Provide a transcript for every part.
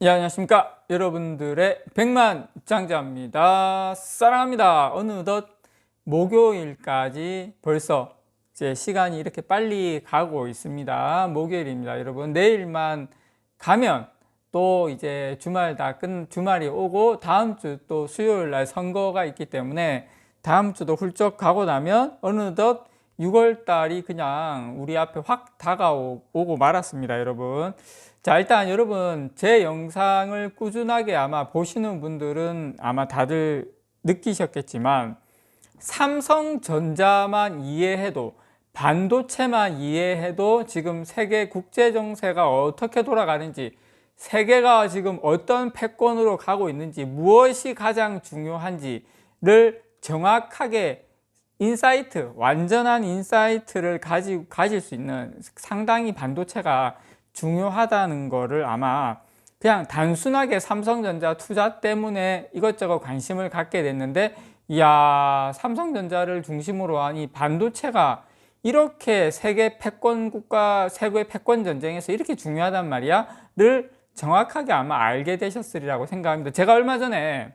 예, 안녕하십니까. 여러분들의 백만장자입니다. 사랑합니다. 어느덧 목요일까지 벌써 이제 시간이 이렇게 빨리 가고 있습니다. 목요일입니다. 여러분, 내일만 가면 또 이제 주말이 오고 다음 주 또 수요일 날 선거가 있기 때문에 다음 주도 훌쩍 가고 나면 어느덧 6월 달이 그냥 우리 앞에 확 다가오고 말았습니다, 여러분. 자, 일단 여러분, 제 영상을 꾸준하게 아마 보시는 분들은 아마 다들 느끼셨겠지만, 삼성전자만 이해해도, 반도체만 이해해도 지금 세계 국제 정세가 어떻게 돌아가는지, 세계가 지금 어떤 패권으로 가고 있는지, 무엇이 가장 중요한지를 정확하게 완전한 인사이트를 가질 수 있는, 상당히 반도체가 중요하다는 거를 아마 그냥 단순하게 삼성전자 투자 때문에 이것저것 관심을 갖게 됐는데, 이야, 삼성전자를 중심으로 한 이 반도체가 이렇게 세계 패권 전쟁에서 이렇게 중요하단 말이야?를 정확하게 아마 알게 되셨으리라고 생각합니다. 제가 얼마 전에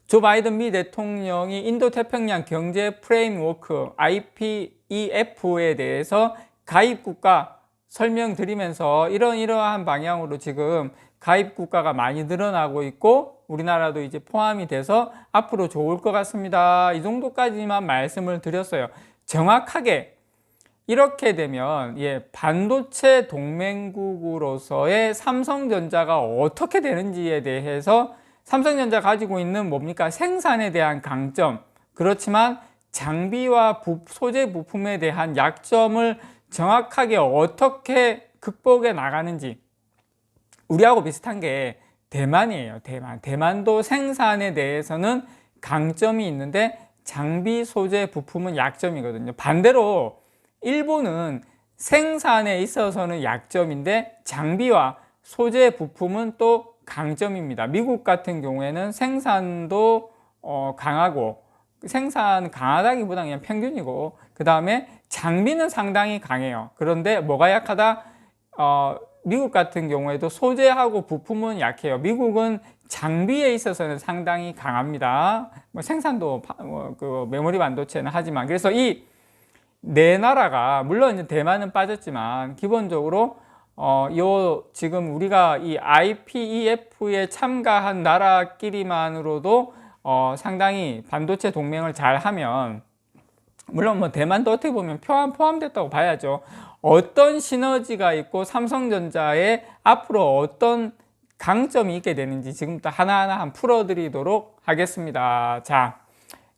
조 바이든 미 대통령이 인도태평양 경제 프레임워크 IPEF에 대해서 가입 국가 설명드리면서 이러한 방향으로 지금 가입 국가가 많이 늘어나고 있고 우리나라도 이제 포함이 돼서 앞으로 좋을 것 같습니다. 이 정도까지만 말씀을 드렸어요. 정확하게 이렇게 되면 반도체 동맹국으로서의 삼성전자가 어떻게 되는지에 대해서 삼성전자 가지고 있는 뭡니까? 생산에 대한 강점, 그렇지만 장비와 소재 부품에 대한 약점을 정확하게 어떻게 극복해 나가는지. 우리하고 비슷한 게 대만이에요. 대만도 생산에 대해서는 강점이 있는데 장비, 소재, 부품은 약점이거든요. 반대로 일본은 생산에 있어서는 약점인데 장비와 소재, 부품은 또 강점입니다. 미국 같은 경우에는 생산도 강하고, 생산 강하다기보다 그냥 평균이고, 그 다음에 장비는 상당히 강해요. 그런데 뭐가 약하다? 미국 같은 경우에도 소재하고 부품은 약해요. 미국은 장비에 있어서는 상당히 강합니다. 생산도 그 메모리 반도체는 하지만, 그래서 이 네 나라가, 물론 이제 대만은 빠졌지만 기본적으로 지금 우리가 이 IPEF에 참가한 나라끼리만으로도 상당히 반도체 동맹을 잘 하면, 물론 뭐 대만도 어떻게 보면 포함됐다고 봐야죠. 어떤 시너지가 있고 삼성전자에 앞으로 어떤 강점이 있게 되는지 지금부터 하나하나 한 풀어드리도록 하겠습니다. 자,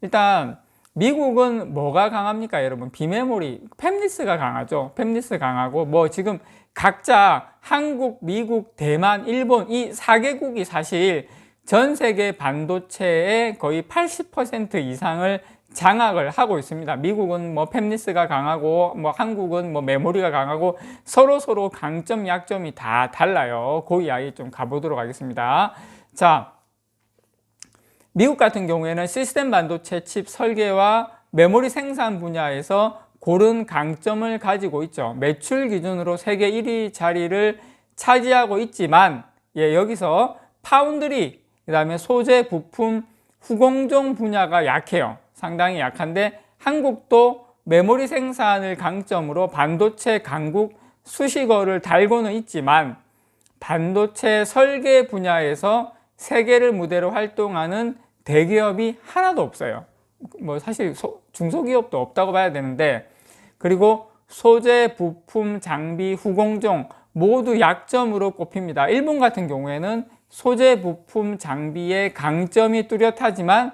일단 미국은 뭐가 강합니까, 여러분? 비메모리, 팹리스가 강하죠. 팹리스 강하고, 뭐 지금 각자 한국, 미국, 대만, 일본 이 4개국이 사실 전 세계 반도체의 거의 80% 이상을 장악을 하고 있습니다. 미국은 뭐 팹리스가 강하고, 뭐 한국은 뭐 메모리가 강하고, 서로 강점, 약점이 다 달라요. 그 이야기 좀 가보도록 하겠습니다. 자, 미국 같은 경우에는 시스템 반도체 칩 설계와 메모리 생산 분야에서 고른 강점을 가지고 있죠. 매출 기준으로 세계 1위 자리를 차지하고 있지만, 여기서 파운드리, 그 다음에 소재, 부품, 후공정 분야가 약해요. 상당히 약한데, 한국도 메모리 생산을 강점으로 반도체 강국 수식어를 달고는 있지만, 반도체 설계 분야에서 세계를 무대로 활동하는 대기업이 하나도 없어요. 뭐 사실 중소기업도 없다고 봐야 되는데, 그리고 소재, 부품, 장비, 후공정 모두 약점으로 꼽힙니다. 일본 같은 경우에는 소재, 부품, 장비의 강점이 뚜렷하지만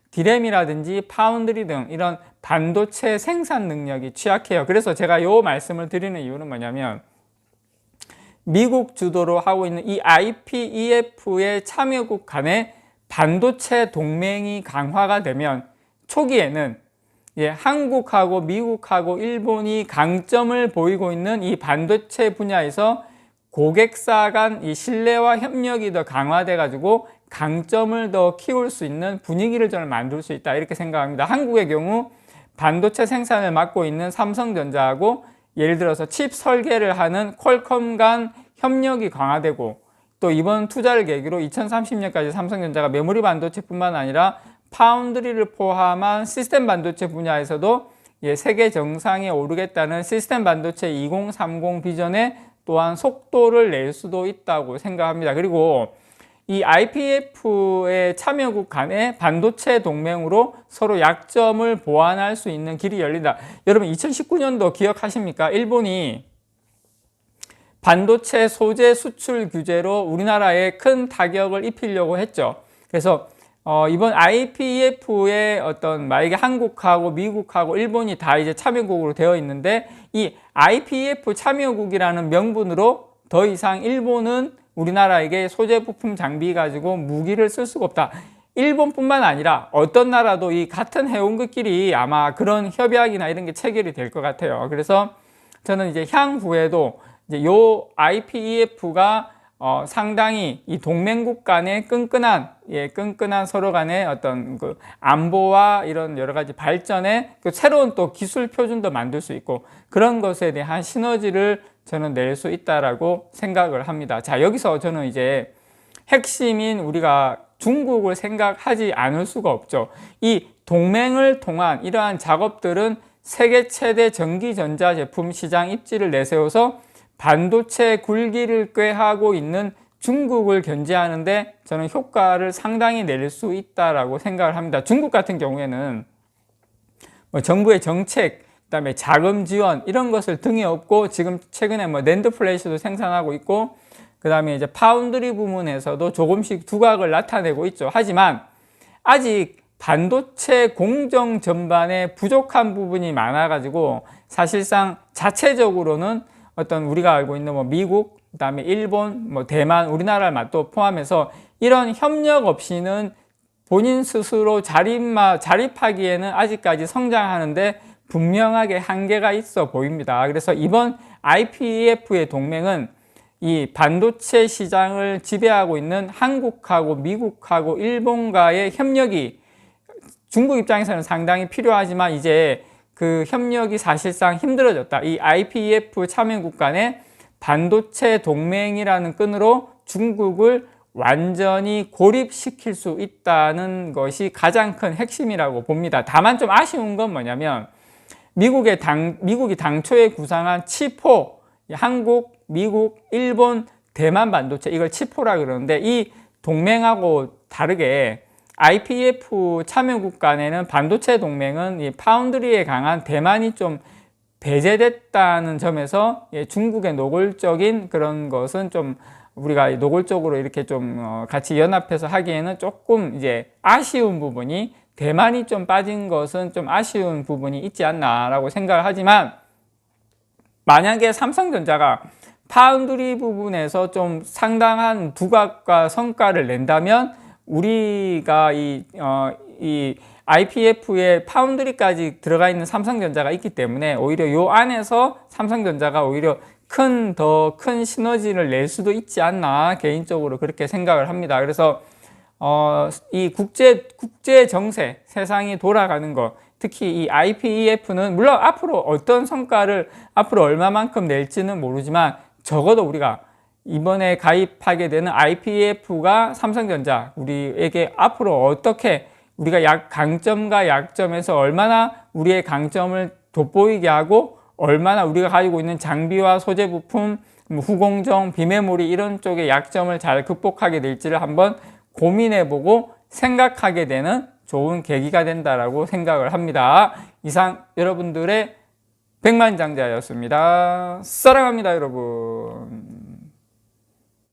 디램이라든지 파운드리 등 이런 반도체 생산 능력이 취약해요. 그래서 제가 이 말씀을 드리는 이유는 뭐냐면, 미국 주도로 하고 있는 이 IPEF의 참여국 간의 반도체 동맹이 강화가 되면 초기에는 한국하고 미국하고 일본이 강점을 보이고 있는 이 반도체 분야에서 고객사 간 이 신뢰와 협력이 더 강화돼 가지고 강점을 더 키울 수 있는 분위기를 저는 만들 수 있다, 이렇게 생각합니다. 한국의 경우 반도체 생산을 맡고 있는 삼성전자하고 예를 들어서 칩 설계를 하는 퀄컴 간 협력이 강화되고, 또 이번 투자를 계기로 2030년까지 삼성전자가 메모리 반도체뿐만 아니라 파운드리를 포함한 시스템 반도체 분야에서도 세계 정상에 오르겠다는 시스템 반도체 2030 비전에 또한 속도를 낼 수도 있다고 생각합니다. 그리고 이 IPEF의 참여국 간의 반도체 동맹으로 서로 약점을 보완할 수 있는 길이 열린다. 여러분 2019년도 기억하십니까? 일본이 반도체 소재 수출 규제로 우리나라에 큰 타격을 입히려고 했죠. 그래서 이번 IPEF의 어떤 만약에 한국하고 미국하고 일본이 다 이제 참여국으로 되어 있는데 이 IPEF 참여국이라는 명분으로 더 이상 일본은 우리나라에게 소재 부품 장비 가지고 무기를 쓸 수가 없다. 일본뿐만 아니라 어떤 나라도 이 같은 회원국끼리 아마 그런 협약이나 이런 게 체결이 될 것 같아요. 그래서 저는 이제 향후에도 이제 요 IPEF가 상당히 이 동맹국 간의 끈끈한 서로 간의 어떤 그 안보와 이런 여러 가지 발전에 그 새로운 또 기술 표준도 만들 수 있고 그런 것에 대한 시너지를 저는 낼 수 있다라고 생각을 합니다. 자, 여기서 저는 이제 핵심인 우리가 중국을 생각하지 않을 수가 없죠. 이 동맹을 통한 이러한 작업들은 세계 최대 전기전자 제품 시장 입지를 내세워서 반도체 굴기를 꾀하고 있는 중국을 견제하는데 저는 효과를 상당히 낼 수 있다라고 생각을 합니다. 중국 같은 경우에는 정부의 정책, 그다음에 자금 지원 이런 것을 등에 업고 지금 최근에 낸드 플래시도 생산하고 있고 그다음에 이제 파운드리 부문에서도 조금씩 두각을 나타내고 있죠. 하지만 아직 반도체 공정 전반에 부족한 부분이 많아가지고 사실상 자체적으로는 어떤 우리가 알고 있는 미국, 그다음에 일본, 대만, 우리나라를 또 포함해서 이런 협력 없이는 본인 스스로 자립하기에는 아직까지 성장하는데 분명하게 한계가 있어 보입니다. 그래서 이번 IPEF의 동맹은 이 반도체 시장을 지배하고 있는 한국하고 미국하고 일본과의 협력이 중국 입장에서는 상당히 필요하지만 이제 그 협력이 사실상 힘들어졌다. 이 IPEF 참여국 간의 반도체 동맹이라는 끈으로 중국을 완전히 고립시킬 수 있다는 것이 가장 큰 핵심이라고 봅니다. 다만 좀 아쉬운 건 뭐냐면 미국이 당초에 구상한 치포, 한국, 미국, 일본, 대만 반도체 이걸 치포라 그러는데 이 동맹하고 다르게 IPEF 참여국 간에는 반도체 동맹은 이 파운드리에 강한 대만이 좀 배제됐다는 점에서 중국의 노골적인 그런 것은 좀 우리가 노골적으로 이렇게 좀 같이 연합해서 하기에는 조금 이제 아쉬운 부분이 대만이 좀 빠진 것은 좀 아쉬운 부분이 있지 않나라고 생각을 하지만 만약에 삼성전자가 파운드리 부분에서 좀 상당한 두각과 성과를 낸다면 우리가 이 IPEF에 파운드리까지 들어가 있는 삼성전자가 있기 때문에 오히려 이 안에서 삼성전자가 오히려 더 큰 시너지를 낼 수도 있지 않나 개인적으로 그렇게 생각을 합니다. 그래서 이 국제 정세, 세상이 돌아가는 것, 특히 이 IPEF는 물론 앞으로 어떤 성과를 앞으로 얼마만큼 낼지는 모르지만 적어도 우리가 이번에 가입하게 되는 IPEF가 삼성전자 우리에게 앞으로 어떻게 우리가 강점과 약점에서 얼마나 우리의 강점을 돋보이게 하고 얼마나 우리가 가지고 있는 장비와 소재 부품, 후공정, 비메모리 이런 쪽의 약점을 잘 극복하게 될지를 한번 고민해보고 생각하게 되는 좋은 계기가 된다라고 생각을 합니다. 이상 여러분들의 백만장자였습니다. 사랑합니다, 여러분.